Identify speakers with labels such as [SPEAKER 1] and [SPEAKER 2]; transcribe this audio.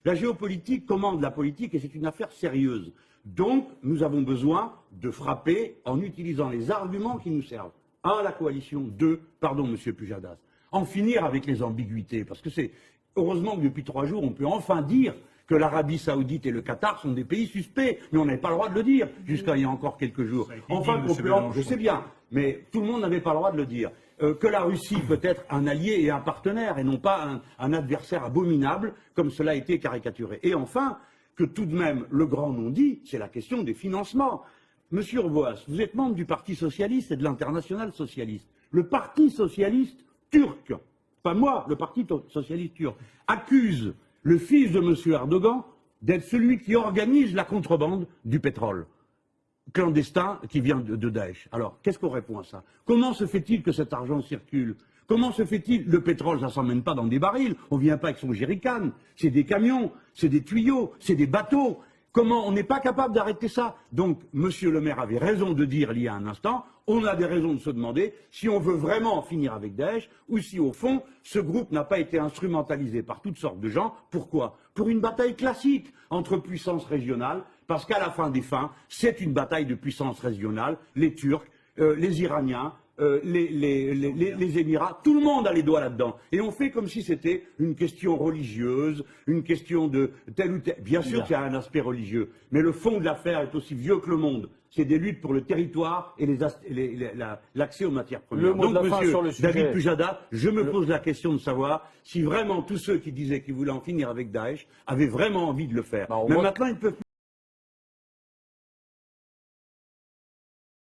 [SPEAKER 1] La géopolitique commande la politique et c'est une affaire sérieuse. Donc, nous avons besoin de frapper en utilisant les arguments qui nous servent. 1, la coalition. 2, pardon, monsieur Pujadas, en finir avec les ambiguïtés. Parce que c'est, heureusement que depuis 3 jours, on peut enfin dire que l'Arabie Saoudite et le Qatar sont des pays suspects. Mais on n'avait pas le droit de le dire jusqu'à il y a encore quelques jours. Enfin, je sais bien, mais tout le monde n'avait pas le droit de le dire. Que la Russie peut être un allié et un partenaire et non pas un adversaire abominable comme cela a été caricaturé. Et enfin, que tout de même, le grand non-dit, c'est la question des financements. Monsieur Urvoas, vous êtes membre du Parti socialiste et de l'Internationale socialiste. Le Parti socialiste turc, pas moi, le Parti socialiste turc, accuse le fils de monsieur Erdogan d'être celui qui organise la contrebande du pétrole clandestin qui vient de Daesh. Alors, qu'est-ce qu'on répond à ça? Comment se fait-il que cet argent circule? Comment se fait-il? Le pétrole, ça ne s'emmène pas dans des barils, on ne vient pas avec son jerrycan, c'est des camions, c'est des tuyaux, c'est des bateaux. Comment on n'est pas capable d'arrêter ça? Donc, monsieur le maire avait raison de dire il y a un instant, on a des raisons de se demander si on veut vraiment en finir avec Daesh ou si, au fond, ce groupe n'a pas été instrumentalisé par toutes sortes de gens. Pourquoi? Pour une bataille classique entre puissances régionales, parce qu'à la fin des fins, c'est une bataille de puissances régionales, les Turcs, les Iraniens, les Émirats, tout le monde a les doigts là-dedans. Et on fait comme si c'était une question religieuse, une question de tel ou tel. Bien sûr qu'il y a un aspect religieux, mais le fond de l'affaire est aussi vieux que le monde. C'est des luttes pour le territoire et l'accès aux matières premières. Donc, monsieur David Pujadas, je me pose la question de savoir si vraiment tous ceux qui disaient qu'ils voulaient en finir avec Daesh avaient vraiment envie de le faire. Mais maintenant, ils ne peuvent plus.